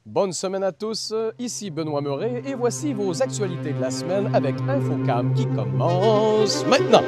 Bonne semaine à tous, ici Benoît Meuret et voici vos actualités de la semaine avec Infocam qui commence maintenant.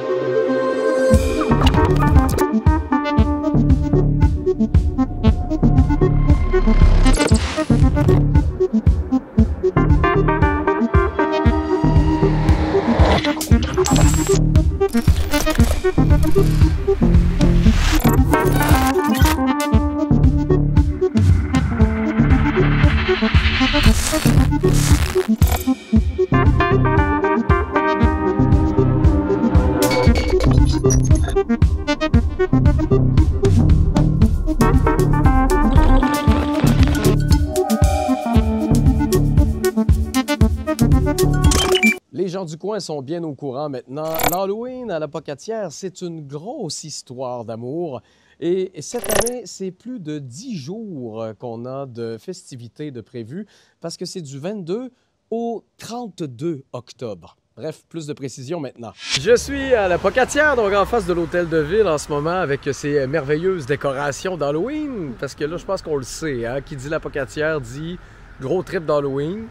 Les gens du coin sont bien au courant maintenant. L'Halloween à la Pocatière, c'est une grosse histoire d'amour. Et cette année, c'est plus de 10 jours qu'on a de festivités de prévues parce que c'est du 22 au 32 octobre. Bref, plus de précision maintenant. Je suis à la Pocatière, donc en face de l'hôtel de ville en ce moment avec ses merveilleuses décorations d'Halloween. Parce que là, je pense qu'on le sait, hein? Qui dit la Pocatière dit gros trip d'Halloween.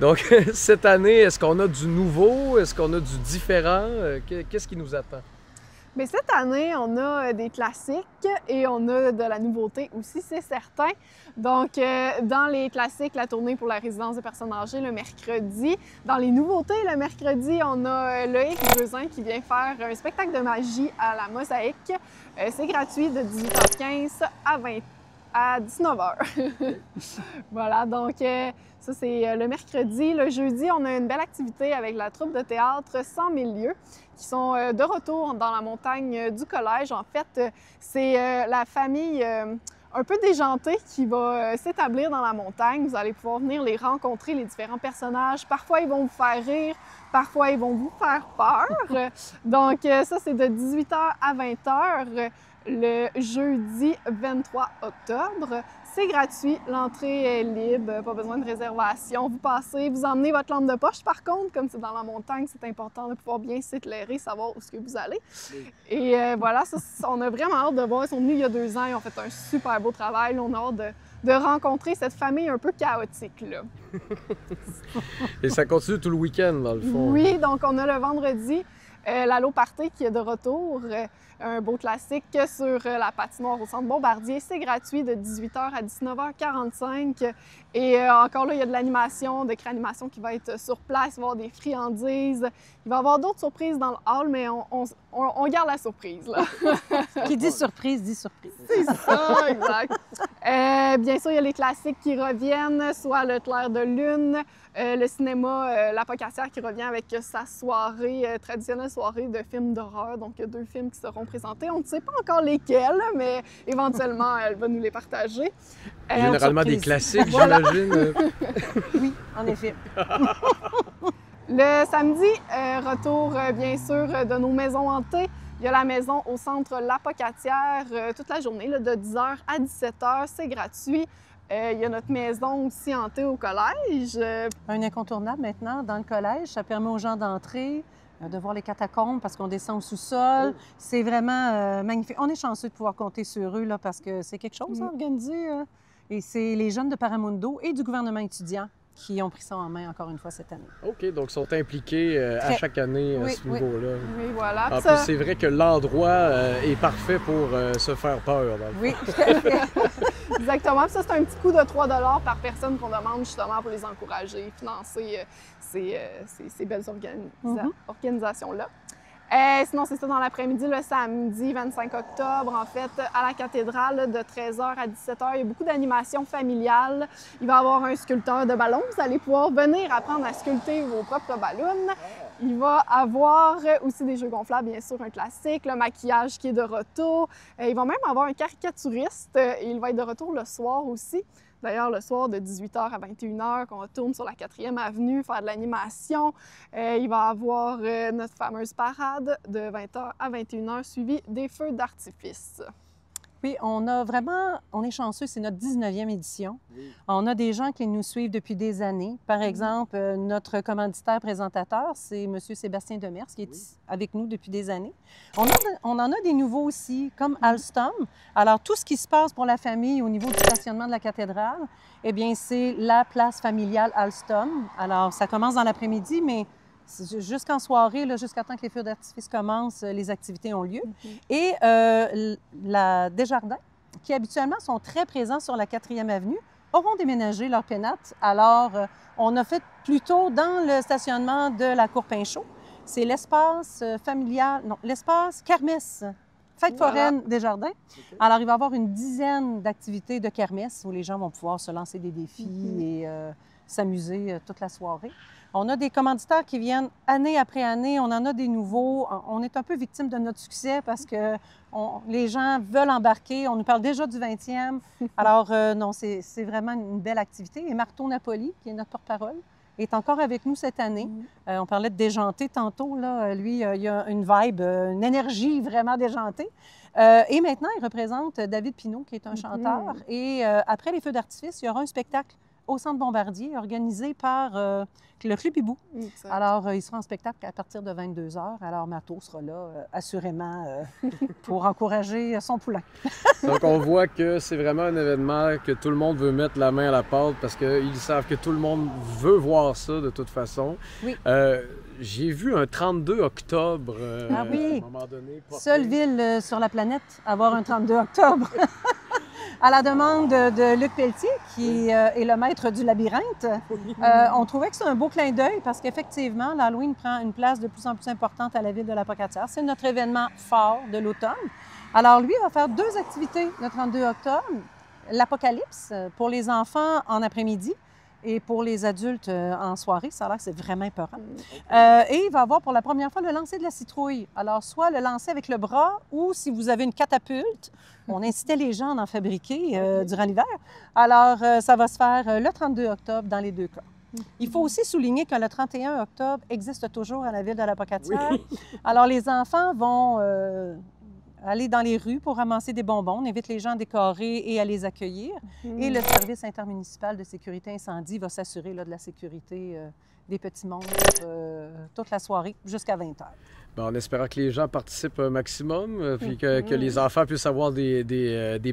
Donc, cette année, est-ce qu'on a du nouveau? Est-ce qu'on a du différent? Qu'est-ce qui nous attend? Mais cette année, on a des classiques et on a de la nouveauté aussi, c'est certain. Donc, dans les classiques, la tournée pour la résidence de personnes âgées le mercredi. Dans les nouveautés, le mercredi, on a Loïc Beuzin qui vient faire un spectacle de magie à la Mosaïque. C'est gratuit de 18h15 à 19h. Voilà, donc ça c'est le mercredi. Le jeudi, on a une belle activité avec la troupe de théâtre 100 000 lieues qui sont de retour dans la montagne du collège. En fait, c'est la famille un peu déjantée qui va s'établir dans la montagne. Vous allez pouvoir venir les rencontrer, les différents personnages. Parfois, ils vont vous faire rire, parfois, ils vont vous faire peur. Donc ça, c'est de 18h à 20h. Le jeudi 23 octobre. C'est gratuit, l'entrée est libre, pas besoin de réservation. Vous passez, vous emmenez votre lampe de poche. Par contre, comme c'est dans la montagne, c'est important de pouvoir bien s'éclairer, savoir où est-ce que vous allez. Et voilà, ça, on a vraiment hâte de voir. Ils sont venus il y a 2 ans, ils ont fait un super beau travail. Là, on a hâte de rencontrer cette famille un peu chaotique, là. Et ça continue tout le week-end, dans le fond. Oui, donc on a le vendredi l'Allo Party qui est de retour. Un beau classique sur la patinoire au centre Bombardier. C'est gratuit de 18h à 19h45. Et encore là, il y a de l'animation, de créanimation qui va être sur place. Il va y avoir des friandises. Il va y avoir d'autres surprises dans le hall, mais on garde la surprise, là. Qui dit surprise, dit surprise. C'est ça, exact. Bien sûr, il y a les classiques qui reviennent, soit le clair de lune, le cinéma La Pocatière qui revient avec sa soirée, traditionnelle soirée de films d'horreur. Donc, il y a 2 films qui seront présentés. On ne sait pas encore lesquels, mais éventuellement, elle va nous les partager. Généralement des classiques, voilà. J'imagine. Oui, en effet. Le samedi, retour, bien sûr, de nos maisons hantées. Il y a la maison au centre La Pocatière toute la journée, là, de 10h à 17h. C'est gratuit. Il y a notre maison aussi hantée au collège. Un incontournable maintenant dans le collège. Ça permet aux gens d'entrer, de voir les catacombes parce qu'on descend au sous-sol. Oh. C'est vraiment magnifique. On est chanceux de pouvoir compter sur eux là, parce que c'est quelque chose à organiser. Et c'est les jeunes de Paramundo et du gouvernement étudiant qui ont pris ça en main encore une fois cette année. OK, donc ils sont impliqués à chaque année à ce niveau-là. Oui, voilà. En plus, c'est vrai que l'endroit est parfait pour se faire peur. Dans le oui, exactement. Puis ça, c'est un petit coût de 3 $ par personne qu'on demande justement pour les encourager, financer ces belles organisations-là. Sinon, c'est ça dans l'après-midi, le samedi 25 octobre, en fait, à la cathédrale de 13h à 17h. Il y a beaucoup d'animations familiales. Il va y avoir un sculpteur de ballons. Vous allez pouvoir venir apprendre à sculpter vos propres ballons. Il va y avoir aussi des jeux gonflables, bien sûr, un classique, le maquillage qui est de retour. Il va même avoir un caricaturiste et il va être de retour le soir aussi. D'ailleurs, le soir de 18h à 21h, qu'on retourne sur la 4e avenue faire de l'animation. Il va y avoir notre fameuse parade de 20h à 21h suivie des feux d'artifice. Oui, on est chanceux, c'est notre 19e édition. Oui. On a des gens qui nous suivent depuis des années. Par exemple, notre commanditaire présentateur, c'est M. Sébastien Demers, qui est avec nous depuis des années. On en a des nouveaux aussi, comme Alstom. Alors, tout ce qui se passe pour la famille au niveau du stationnement de la cathédrale, eh bien, c'est la place familiale Alstom. Alors, ça commence dans l'après-midi, mais jusqu'en soirée, là, jusqu'à temps que les feux d'artifice commencent, les activités ont lieu. Et la Desjardins, qui habituellement sont très présents sur la 4e avenue, auront déménagé leur pénate. Alors, on a fait plutôt dans le stationnement de la Cour Pinchot. C'est l'espace familial, non, l'espace kermesse, fête foraine Desjardins. Okay. Alors, il va y avoir une dizaine d'activités de kermesse où les gens vont pouvoir se lancer des défis et s'amuser toute la soirée. On a des commanditaires qui viennent année après année. On en a des nouveaux. On est un peu victime de notre succès parce que les gens veulent embarquer. On nous parle déjà du 20e. Alors, non, c'est vraiment une belle activité. Et Marteau Napoli, qui est notre porte-parole, est encore avec nous cette année. On parlait de déjanté tantôt. Là. Lui, il a une vibe, une énergie vraiment déjantée. Et maintenant, il représente David Pinault, qui est un chanteur. Et après les feux d'artifice, il y aura un spectacle au Centre Bombardier, organisé par le Club Hibou. Alors, il sera en spectacle à partir de 22 h. Alors, Mato sera là, assurément, pour encourager son poulain. Donc, on voit que c'est vraiment un événement que tout le monde veut mettre la main à la pâte parce qu'ils savent que tout le monde veut voir ça de toute façon. Oui. J'ai vu un 32 octobre ah oui. à un moment donné. Seule ville sur la planète à avoir un 32 octobre. À la demande de Luc Pelletier, qui est le maître du labyrinthe, on trouvait que c'est un beau clin d'œil parce qu'effectivement, l'Halloween prend une place de plus en plus importante à la ville de la Pocatière. C'est notre événement fort de l'automne. Alors, lui va faire 2 activités le 32 octobre. L'Apocalypse pour les enfants en après-midi et pour les adultes en soirée. Ça a l'air que c'est vraiment épeurant. Et il va avoir pour la première fois le lancer de la citrouille. Alors, soit le lancer avec le bras ou si vous avez une catapulte, on incitait les gens à en fabriquer durant l'hiver. Alors, ça va se faire le 32 octobre dans les 2 cas. Il faut aussi souligner que le 31 octobre existe toujours à la ville de la Pocatière. Oui. Alors, les enfants vont aller dans les rues pour ramasser des bonbons. On invite les gens à décorer et à les accueillir. Et le service intermunicipal de sécurité incendie va s'assurer de la sécurité des petits monstres toute la soirée jusqu'à 20 h. Bon, en espérant que les gens participent un maximum, puis que les enfants puissent avoir des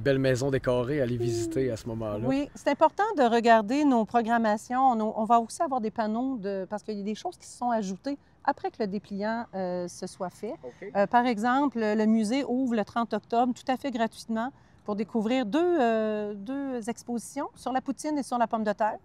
belles maisons décorées à les visiter à ce moment-là. Oui, c'est important de regarder nos programmations. On va aussi avoir des panneaux, parce qu'il y a des choses qui se sont ajoutées après que le dépliant se soit fait. Okay. Par exemple, le musée ouvre le 30 octobre tout à fait gratuitement pour découvrir deux expositions sur la poutine et sur la pomme de terre.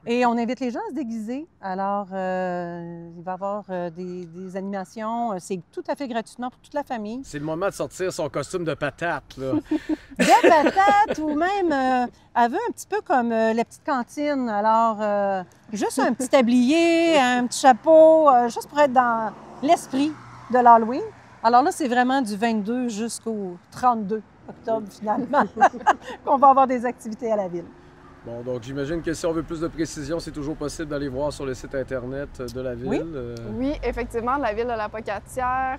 Et on invite les gens à se déguiser. Alors, il va y avoir des animations. C'est tout à fait gratuitement pour toute la famille. C'est le moment de sortir son costume de patate, là. De patate ou même, elle veut un petit peu comme la petite cantine. Alors, juste un petit tablier, un petit chapeau, juste pour être dans l'esprit de l'Halloween. Alors là, c'est vraiment du 22 jusqu'au 32 octobre, finalement, qu'on va avoir des activités à la ville. Bon, donc j'imagine que si on veut plus de précision, c'est toujours possible d'aller voir sur le site Internet de la ville. Oui, oui, effectivement, de la ville de la Pocatière,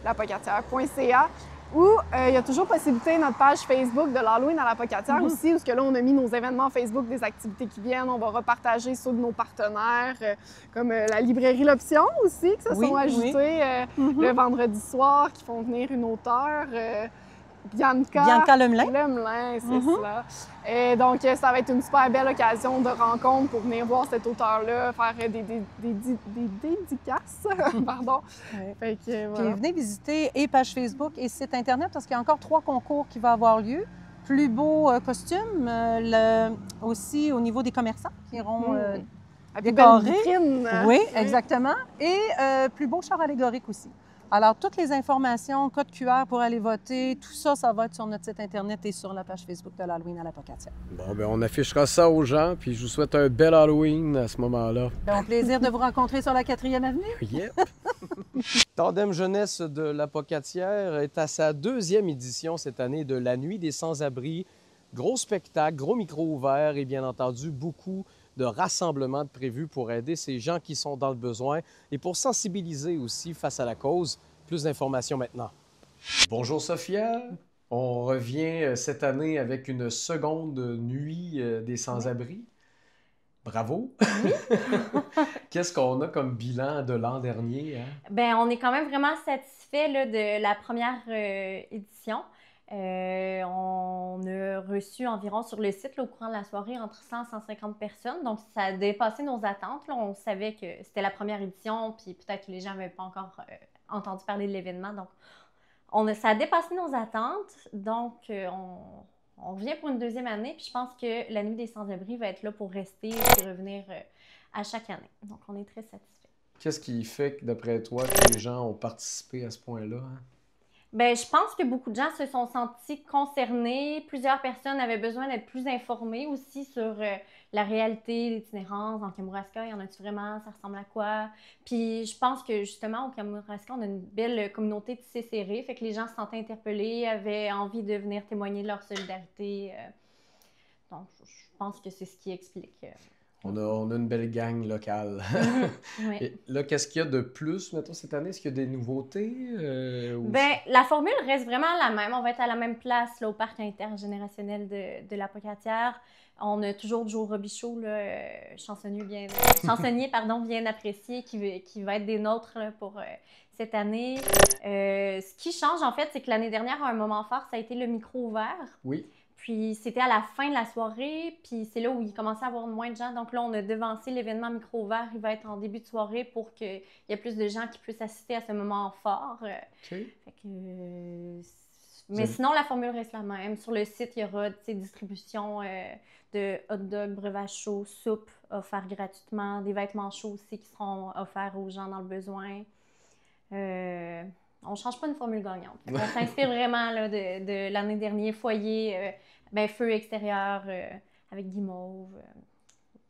lapocatière.ca, où il y a toujours possibilité, notre page Facebook de l'Halloween à la Pocatière aussi, où là, on a mis nos événements Facebook des activités qui viennent. On va repartager ceux de nos partenaires, comme la librairie L'Option aussi, qui se sont ajoutés le vendredi soir, qui font venir une auteure. Bianca Lemelin. Lemelin, c'est cela. Et donc, ça va être une super belle occasion de rencontre pour venir voir cet auteur-là, faire des dédicaces. Pardon. Ouais. Fait que, voilà. Puis venez visiter et page Facebook et site Internet parce qu'il y a encore 3 concours qui vont avoir lieu. Plus beau costume, aussi au niveau des commerçants qui iront décorer. Oui, exactement. Et plus beau char allégorique aussi. Alors, toutes les informations, code QR pour aller voter, tout ça, ça va être sur notre site Internet et sur la page Facebook de l'Halloween à la Pocatière. Bon, bien, on affichera ça aux gens, puis je vous souhaite un bel Halloween à ce moment-là. Bien, au plaisir de vous rencontrer sur la 4e avenue. Yep! Tandem Jeunesse de la Pocatière est à sa 2e édition cette année de la Nuit des Sans-Abri. Gros spectacle, gros micro ouvert et bien entendu beaucoup de rassemblements de prévus pour aider ces gens qui sont dans le besoin et pour sensibiliser aussi face à la cause. Plus d'informations maintenant. Bonjour Sophia. On revient cette année avec une seconde nuit des sans-abri. Bravo! Oui. Qu'est-ce qu'on a comme bilan de l'an dernier, hein? Ben, on est quand même vraiment satisfait là, de la première édition. On a reçu environ sur le site là, au courant de la soirée entre 100 et 150 personnes. Donc, ça a dépassé nos attentes. Là. On savait que c'était la première édition, puis peut-être que les gens n'avaient pas encore entendu parler de l'événement. Donc, ça a dépassé nos attentes. Donc, on revient pour une deuxième année. Puis, je pense que la Nuit des sans-abri va être là pour rester et revenir à chaque année. Donc, on est très satisfaits. Qu'est-ce qui fait que, d'après toi, que les gens ont participé à ce point-là, hein? Bien, je pense que beaucoup de gens se sont sentis concernés. Plusieurs personnes avaient besoin d'être plus informées aussi sur la réalité, l'itinérance. En Kamouraska, il y en a-tu vraiment? Ça ressemble à quoi? Puis je pense que justement, au Kamouraska, on a une belle communauté tissée serrée. Fait que les gens se sentaient interpellés, avaient envie de venir témoigner de leur solidarité. Donc, je pense que c'est ce qui explique. On a une belle gang locale. Oui. Et là, qu'est-ce qu'il y a de plus, mettons, cette année? Est-ce qu'il y a des nouveautés? Ben, la formule reste vraiment la même. On va être à la même place là, au parc intergénérationnel de la Pocatière. On a toujours Joe Robichaud, là, chansonnier bien apprécié, qui va être des nôtres là, pour cette année. Ce qui change, en fait, c'est que l'année dernière, à un moment fort, ça a été le micro ouvert. Oui. Puis c'était à la fin de la soirée, puis c'est là où il commençait à avoir moins de gens. Donc là, on a devancé l'événement micro ouvert. Il va être en début de soirée pour qu'il y ait plus de gens qui puissent assister à ce moment fort. OK. Fait que, mais sinon, la formule reste la même. Sur le site, il y aura distribution de hot dog, breuvage chaud, soupe offert gratuitement, des vêtements chauds aussi qui seront offerts aux gens dans le besoin. On ne change pas une formule gagnante. On s'inspire vraiment là, de l'année dernière, foyer, feu extérieur avec guimauve.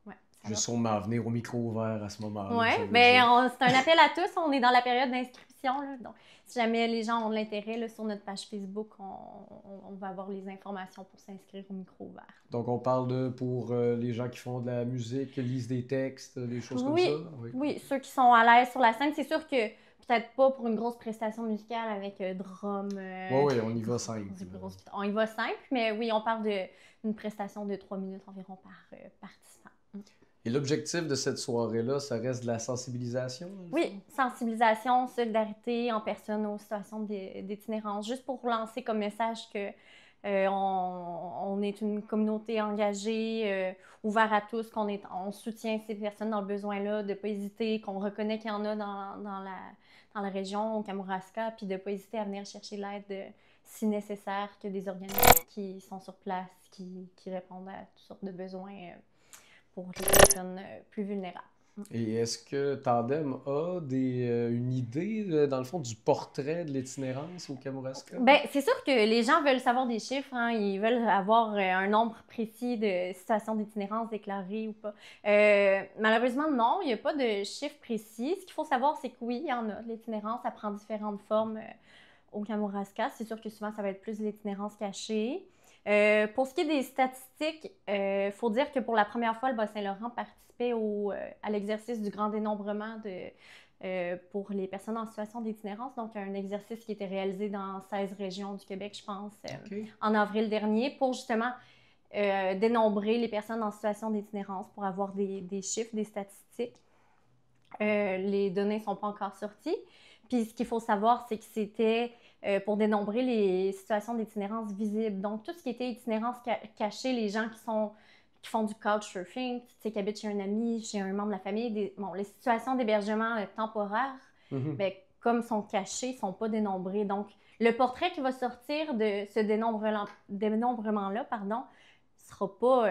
Ouais, Je vais sûrement venir au micro ouvert à ce moment-là. Oui, c'est un appel à tous. On est dans la période d'inscription. Là, donc, si jamais les gens ont de l'intérêt, là, sur notre page Facebook, on va avoir les informations pour s'inscrire au micro ouvert. Donc, on parle pour les gens qui font de la musique, lisent des textes, des choses comme ça? Oui, ceux qui sont à l'aise sur la scène. C'est sûr que peut-être pas pour une grosse prestation musicale avec drum. Oui, on y va simple. On y va simple, mais oui, on parle d'une prestation de 3 minutes environ par participant. Et l'objectif de cette soirée-là, ça reste de la sensibilisation? Oui, sensibilisation, solidarité en personne aux situations d'itinérance, juste pour lancer comme message que on est une communauté engagée, ouverte à tous, on soutient ces personnes dans le besoin-là, de ne pas hésiter, qu'on reconnaît qu'il y en a dans la région, au Kamouraska, puis de ne pas hésiter à venir chercher l'aide si nécessaire, que des organismes qui sont sur place, qui répondent à toutes sortes de besoins pour les personnes plus vulnérables. Et est-ce que Tandem a une idée, dans le fond, du portrait de l'itinérance au Kamouraska? Bien, c'est sûr que les gens veulent savoir des chiffres, hein. Ils veulent avoir un nombre précis de situations d'itinérance déclarées ou pas. Malheureusement, non, il n'y a pas de chiffre précis. Ce qu'il faut savoir, c'est que oui, il y en a de l'itinérance. Ça prend différentes formes au Kamouraska. C'est sûr que souvent, ça va être plus de l'itinérance cachée. Pour ce qui est des statistiques, il faut dire que pour la première fois, le Bas-Saint-Laurent participait à l'exercice du grand dénombrement pour les personnes en situation d'itinérance. Donc, un exercice qui était réalisé dans 16 régions du Québec, je pense, en avril dernier, pour justement dénombrer les personnes en situation d'itinérance pour avoir des chiffres, des statistiques. Les données ne sont pas encore sorties. Puis, ce qu'il faut savoir, c'est que c'était pour dénombrer les situations d'itinérance visibles. Donc, tout ce qui était itinérance cachée, les gens qui font du couchsurfing, qui habitent chez un ami, chez un membre de la famille, les situations d'hébergement temporaire, comme sont cachées, ne sont pas dénombrées. Donc, le portrait qui va sortir de ce dénombrement-là, ne sera pas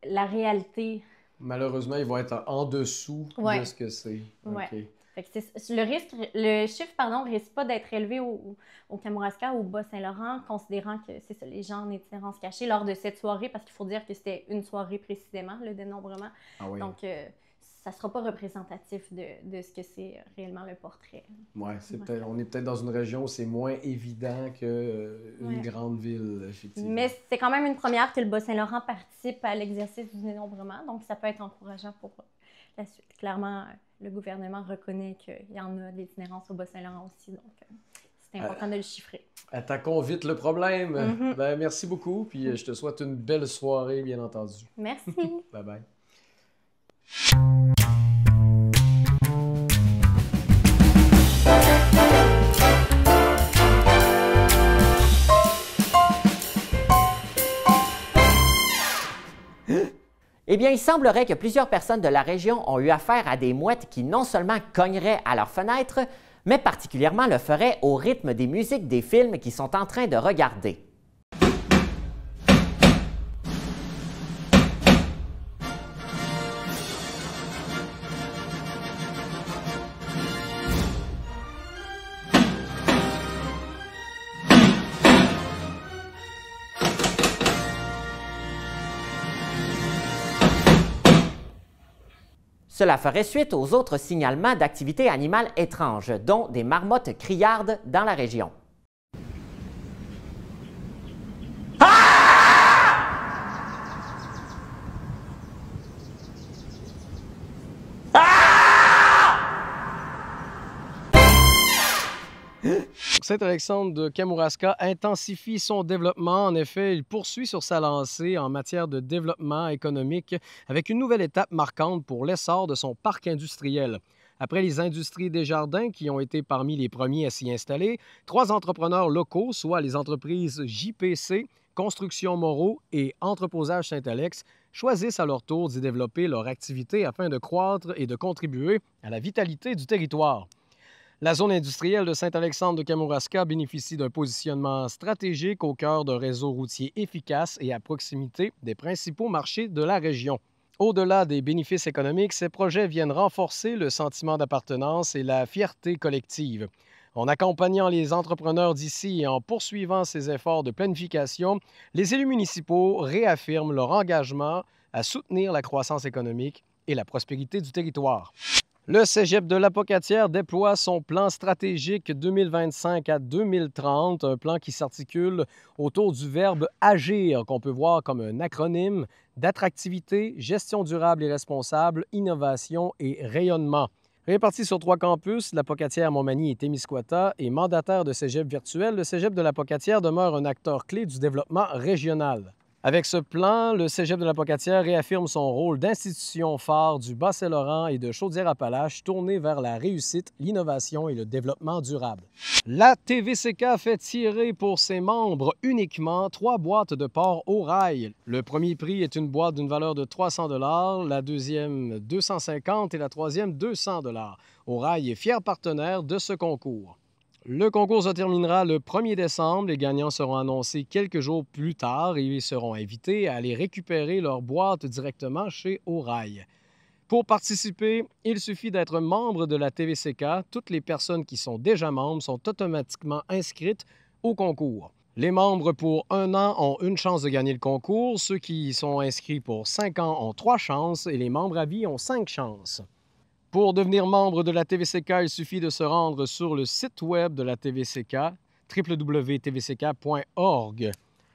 la réalité. Malheureusement, ils vont être en dessous de ce que c'est. Okay. Fait que le chiffre, risque pas d'être élevé au Kamouraska ou au Bas-Saint-Laurent, considérant que c'est ça, les gens en itinérance cachée lors de cette soirée, parce qu'il faut dire que c'était une soirée précisément, le dénombrement. Ah oui. Donc, ça ne sera pas représentatif de ce que c'est réellement le portrait. Oui, on est peut-être dans une région où c'est moins évident qu'une grande ville, effectivement. Mais c'est quand même une première que le Bas-Saint-Laurent participe à l'exercice du dénombrement, donc ça peut être encourageant pour la suite. Clairement, le gouvernement reconnaît qu'il y en a de l'itinérance au Bas-Saint-Laurent aussi, donc c'est c'est important de le chiffrer. Attaquons vite le problème. Mhm. Ben, merci beaucoup, puis je te souhaite une belle soirée, bien entendu. Merci. Bye-bye. Eh bien, il semblerait que plusieurs personnes de la région ont eu affaire à des mouettes qui non seulement cogneraient à leurs fenêtres, mais particulièrement le feraient au rythme des musiques des films qu'ils sont en train de regarder. Cela ferait suite aux autres signalements d'activités animales étranges, dont des marmottes criardes dans la région. Saint-Alexandre de Kamouraska intensifie son développement. En effet, il poursuit sur sa lancée en matière de développement économique avec une nouvelle étape marquante pour l'essor de son parc industriel. Après les industries Desjardins, qui ont été parmi les premiers à s'y installer, 3 entrepreneurs locaux, soit les entreprises JPC, Construction Moreau et Entreposage Saint-Alex, choisissent à leur tour d'y développer leur activité afin de croître et de contribuer à la vitalité du territoire. La zone industrielle de Saint-Alexandre de Kamouraska bénéficie d'un positionnement stratégique au cœur d'un réseau routier efficace et à proximité des principaux marchés de la région. Au-delà des bénéfices économiques, ces projets viennent renforcer le sentiment d'appartenance et la fierté collective. En accompagnant les entrepreneurs d'ici et en poursuivant ces efforts de planification, les élus municipaux réaffirment leur engagement à soutenir la croissance économique et la prospérité du territoire. Le Cégep de l'Apocatière déploie son plan stratégique 2025 à 2030, un plan qui s'articule autour du verbe « agir » qu'on peut voir comme un acronyme d'attractivité, gestion durable et responsable, innovation et rayonnement. Réparti sur 3 campus, l'Apocatière, Montmagny et Témiscouata, et mandataire de Cégep virtuel, le Cégep de l'Apocatière demeure un acteur clé du développement régional. Avec ce plan, le Cégep de l'Apocatière réaffirme son rôle d'institution phare du Bas-Saint-Laurent et de Chaudière-Appalaches tourné vers la réussite, l'innovation et le développement durable. La TVCK fait tirer pour ses membres uniquement 3 boîtes de porc au rail. Le premier prix est une boîte d'une valeur de 300 $, la deuxième 250 et la troisième 200 $. Au rail est fier partenaire de ce concours. Le concours se terminera le 1er décembre. Les gagnants seront annoncés quelques jours plus tard et ils seront invités à aller récupérer leur boîte directement chez Orail. Pour participer, il suffit d'être membre de la TVCK. Toutes les personnes qui sont déjà membres sont automatiquement inscrites au concours. Les membres pour 1 an ont une chance de gagner le concours. Ceux qui sont inscrits pour 5 ans ont 3 chances et les membres à vie ont 5 chances. Pour devenir membre de la TVCK, il suffit de se rendre sur le site web de la TVCK, www.tvck.org.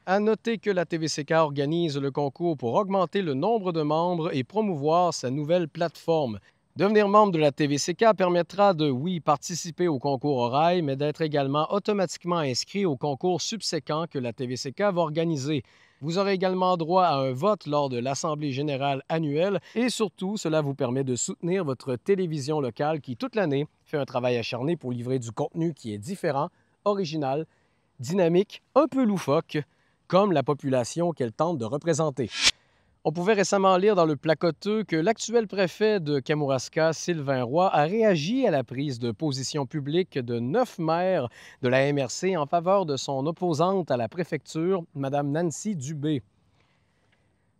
À noter que la TVCK organise le concours pour augmenter le nombre de membres et promouvoir sa nouvelle plateforme. Devenir membre de la TVCK permettra de, oui, participer au concours Orail, mais d'être également automatiquement inscrit au concours subséquent que la TVCK va organiser. Vous aurez également droit à un vote lors de l'Assemblée générale annuelle et surtout, cela vous permet de soutenir votre télévision locale qui, toute l'année, fait un travail acharné pour livrer du contenu qui est différent, original, dynamique, un peu loufoque, comme la population qu'elle tente de représenter. On pouvait récemment lire dans le Placoteux que l'actuel préfet de Kamouraska, Sylvain Roy, a réagi à la prise de position publique de 9 maires de la MRC en faveur de son opposante à la préfecture, Mme Nancy Dubé.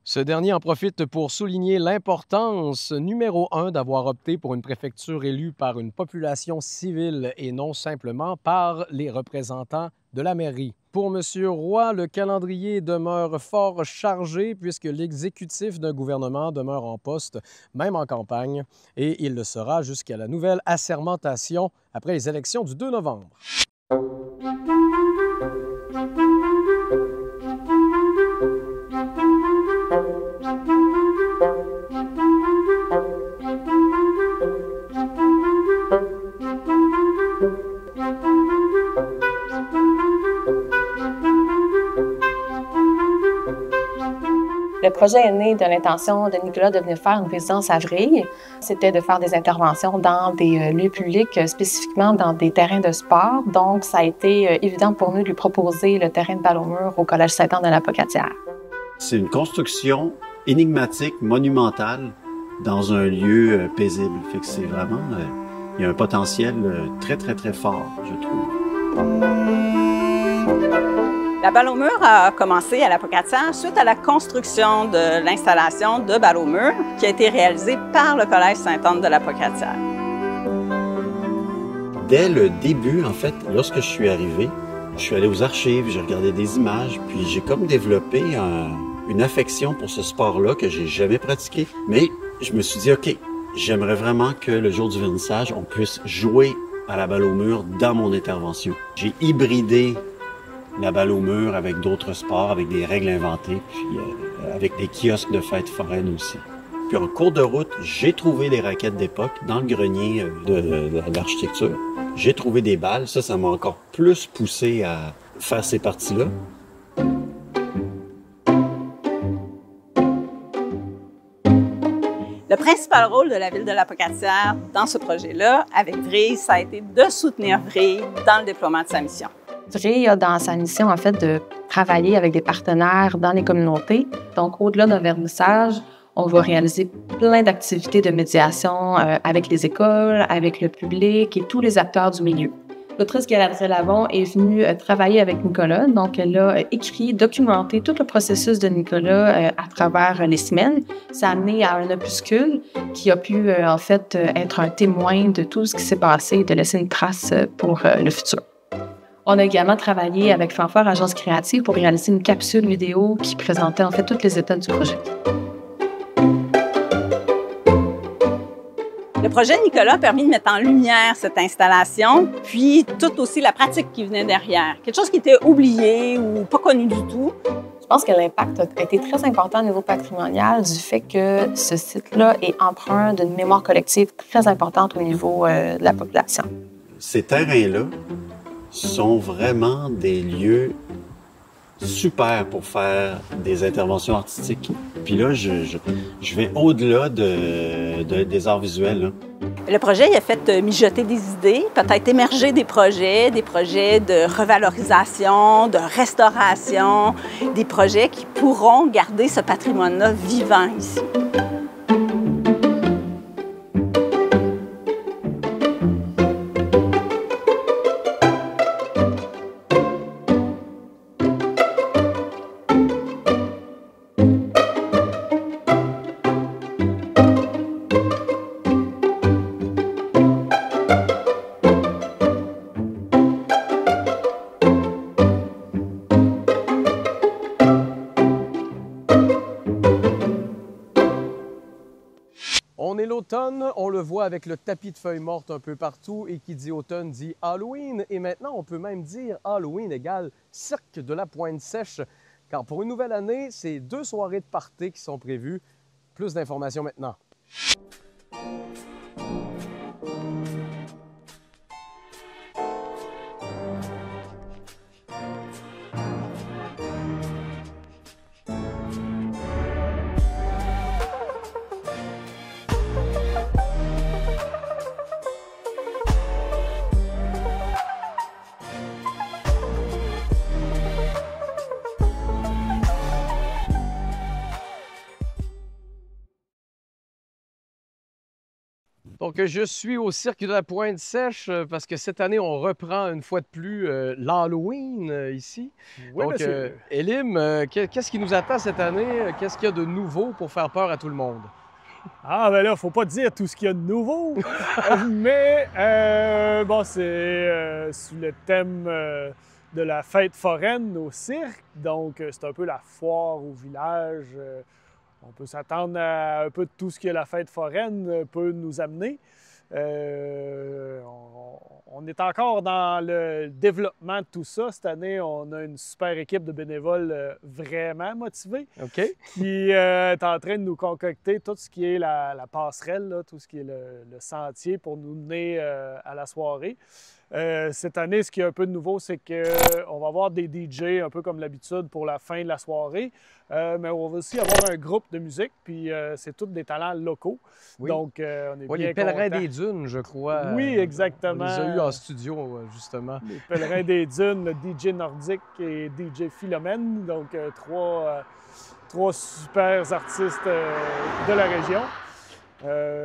Ce dernier en profite pour souligner l'importance numéro 1 d'avoir opté pour une préfecture élue par une population civile et non simplement par les représentants de la mairie. Pour M. Roy, le calendrier demeure fort chargé puisque l'exécutif d'un gouvernement demeure en poste, même en campagne, et il le sera jusqu'à la nouvelle assermentation après les élections du 2 novembre. projet est né de l'intention de Nicolas de venir faire une résidence à Vrille. C'était de faire des interventions dans des lieux publics, spécifiquement dans des terrains de sport. Donc, ça a été évident pour nous de lui proposer le terrain de balle au mur au Collège Sainte-Anne de la Pocatière. C'est une construction énigmatique, monumentale, dans un lieu paisible. Fait que c'est vraiment... il y a un potentiel très, très, très fort, je trouve. La balle au mur a commencé à la Pocatière suite à la construction de l'installation de balle au mur qui a été réalisée par le Collège Sainte-Anne de la Pocatière. Dès le début, en fait, lorsque je suis arrivé, je suis allé aux archives, j'ai regardé des images, puis j'ai comme développé une affection pour ce sport-là que j'ai jamais pratiqué. Mais je me suis dit, OK, j'aimerais vraiment que le jour du vernissage, on puisse jouer à la balle au mur dans mon intervention. J'ai hybridé la balle au mur avec d'autres sports, avec des règles inventées, puis avec des kiosques de fêtes foraines aussi. Puis en cours de route, j'ai trouvé des raquettes d'époque dans le grenier de l'architecture. J'ai trouvé des balles, ça m'a encore plus poussé à faire ces parties-là. Le principal rôle de la Ville de la Pocatière dans ce projet-là, avec Vrille, ça a été de soutenir Vrille dans le déploiement de sa mission. Vrille a dans sa mission, en fait, de travailler avec des partenaires dans les communautés. Donc, au-delà d'un vernissage, on va réaliser plein d'activités de médiation avec les écoles, avec le public et tous les acteurs du milieu. L'autrice Galadriel Lavon est venue travailler avec Nicolas. Donc, elle a écrit, documenté tout le processus de Nicolas à travers les semaines. Ça a amené à un opuscule qui a pu, en fait, être un témoin de tout ce qui s'est passé et de laisser une trace pour le futur. On a également travaillé avec Fanfare Agence Créative pour réaliser une capsule vidéo qui présentait, en fait, toutes les étapes du projet. Le projet de Nicolas a permis de mettre en lumière cette installation, puis tout aussi la pratique qui venait derrière. Quelque chose qui était oublié ou pas connu du tout. Je pense que l'impact a été très important au niveau patrimonial du fait que ce site-là est empreint d'une mémoire collective très importante au niveau de la population. Ces terrains-là sont vraiment des lieux super pour faire des interventions artistiques. Puis là, je vais au-delà des arts visuels, là. Le projet il a fait mijoter des idées, peut-être émerger des projets de revalorisation, de restauration, des projets qui pourront garder ce patrimoine-là vivant ici. On est l'automne, on le voit avec le tapis de feuilles mortes un peu partout et qui dit automne dit Halloween. Et maintenant, on peut même dire Halloween égale cirque de la Pointe-Sèche. Car pour une nouvelle année, c'est 2 soirées de party qui sont prévues. Plus d'informations maintenant. Donc, je suis au Cirque de la Pointe-Sèche parce que cette année, on reprend une fois de plus l'Halloween ici. Oui, donc, monsieur. Élim, qu'est-ce qui nous attend cette année? Qu'est-ce qu'il y a de nouveau pour faire peur à tout le monde? Ah, ben là, faut pas dire tout ce qu'il y a de nouveau. Mais, bon, c'est sous le thème de la fête foraine au cirque. Donc, c'est un peu la foire au village. On peut s'attendre à un peu de tout ce que la fête foraine peut nous amener. On est encore dans le développement de tout ça. Cette année, on a une super équipe de bénévoles vraiment motivés OK. qui est en train de nous concocter tout ce qui est la passerelle, là, tout ce qui est le sentier pour nous mener à la soirée. Cette année, ce qui est un peu de nouveau, c'est qu'on va avoir des DJ un peu comme l'habitude pour la fin de la soirée, mais on va aussi avoir un groupe de musique, puis c'est tous des talents locaux. Oui. Donc, on est bien les Pèlerins contents. des Dunes, je crois. Oui, exactement. On les a eus en studio, justement. Les Pèlerins des Dunes, le DJ Nordique et DJ Philomène, donc trois super artistes de la région.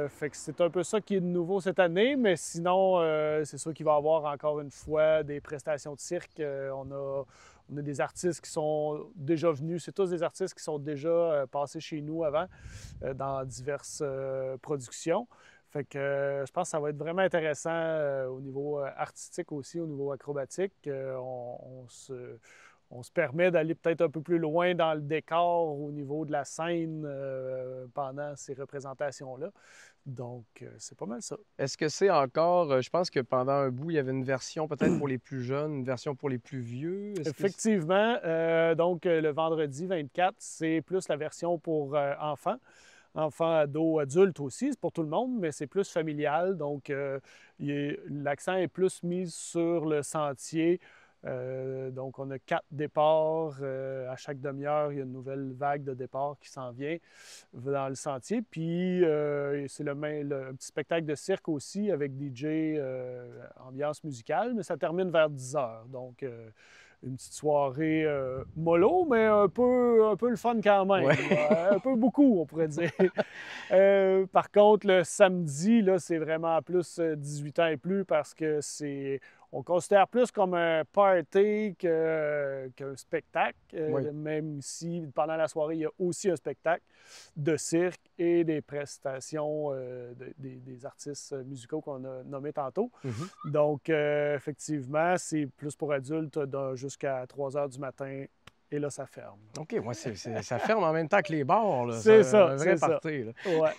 Fait que c'est un peu ça qui est de nouveau cette année, mais sinon, c'est sûr qu'il va y avoir encore une fois des prestations de cirque. On a des artistes qui sont déjà venus. C'est tous des artistes qui sont déjà passés chez nous avant dans diverses productions. Fait que je pense que ça va être vraiment intéressant au niveau artistique aussi, au niveau acrobatique. On se permet d'aller peut-être un peu plus loin dans le décor au niveau de la scène pendant ces représentations-là. Donc, c'est pas mal ça. Est-ce que c'est encore, je pense que pendant un bout, il y avait une version peut-être pour les plus jeunes, une version pour les plus vieux? Effectivement. Donc, le vendredi 24, c'est plus la version pour enfants. Enfants, ados, adultes aussi, c'est pour tout le monde, mais c'est plus familial. Donc, l'accent est plus mis sur le sentier. Donc, on a 4 départs. À chaque demi-heure, il y a une nouvelle vague de départ qui s'en vient dans le sentier. Puis, c'est un petit spectacle de cirque aussi avec DJ ambiance musicale, mais ça termine vers 10 heures. Donc, une petite soirée mollo, mais un peu le fun quand même. Ouais. Un peu beaucoup, on pourrait dire. Par contre, le samedi, là, c'est vraiment plus 18 ans et plus parce que on considère plus comme un party qu'un spectacle, Oui. même si pendant la soirée, il y a aussi un spectacle de cirque et des prestations des artistes musicaux qu'on a nommés tantôt. Mm-hmm. Donc, effectivement, c'est plus pour adultes jusqu'à 3 heures du matin. Et là, ça ferme. OK, moi, ça ferme en même temps que les bars. Là. C'est ça, un vrai c'est party. Là. Ouais.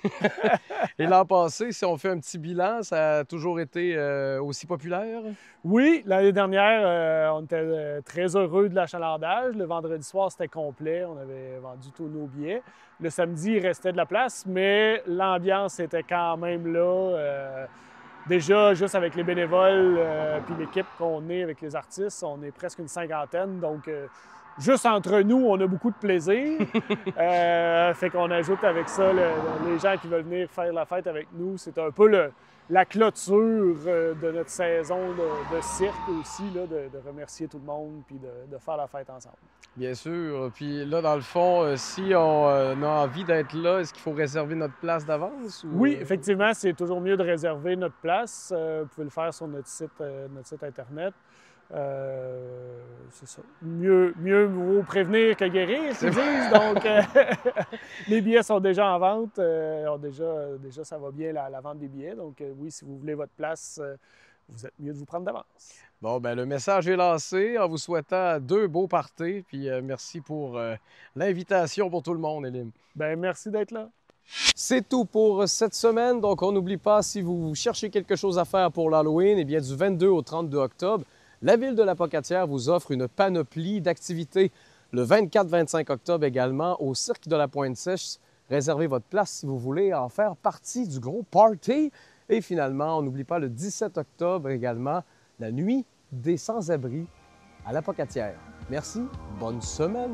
Et l'an passé, si on fait un petit bilan, ça a toujours été aussi populaire? Oui, l'année dernière, on était très heureux de l'achalandage. Le vendredi soir, c'était complet. On avait vendu tous nos billets. Le samedi, il restait de la place, mais l'ambiance était quand même là. Déjà, juste avec les bénévoles puis l'équipe qu'on est avec les artistes, on est presque une cinquantaine. Donc, juste entre nous, on a beaucoup de plaisir. Fait qu'on ajoute avec ça les gens qui veulent venir faire la fête avec nous. C'est un peu la clôture de notre saison de cirque aussi, là, de remercier tout le monde puis de faire la fête ensemble. Bien sûr. Puis là, dans le fond, si on a envie d'être là, est-ce qu'il faut réserver notre place d'avance? Ou... Oui, effectivement, c'est toujours mieux de réserver notre place. Vous pouvez le faire sur notre site Internet. C'est ça. Mieux vaut prévenir que guérir, ils disent. Donc, les billets sont déjà en vente. Déjà, ça va bien la vente des billets. Donc, oui, si vous voulez votre place, vous êtes mieux de vous prendre d'avance. Bon, ben le message est lancé en vous souhaitant 2 beaux parties. Puis merci pour l'invitation pour tout le monde, Élim. Ben merci d'être là. C'est tout pour cette semaine. Donc, on n'oublie pas, si vous cherchez quelque chose à faire pour l'Halloween, eh bien, du 22 au 32 octobre, la Ville de la Pocatière vous offre une panoplie d'activités. Le 24-25 octobre également, au Cirque de la Pointe-Sèche, réservez votre place si vous voulez en faire partie du gros party. Et finalement, on n'oublie pas le 17 octobre également, la Nuit des Sans-Abri à la Pocatière. Merci, bonne semaine!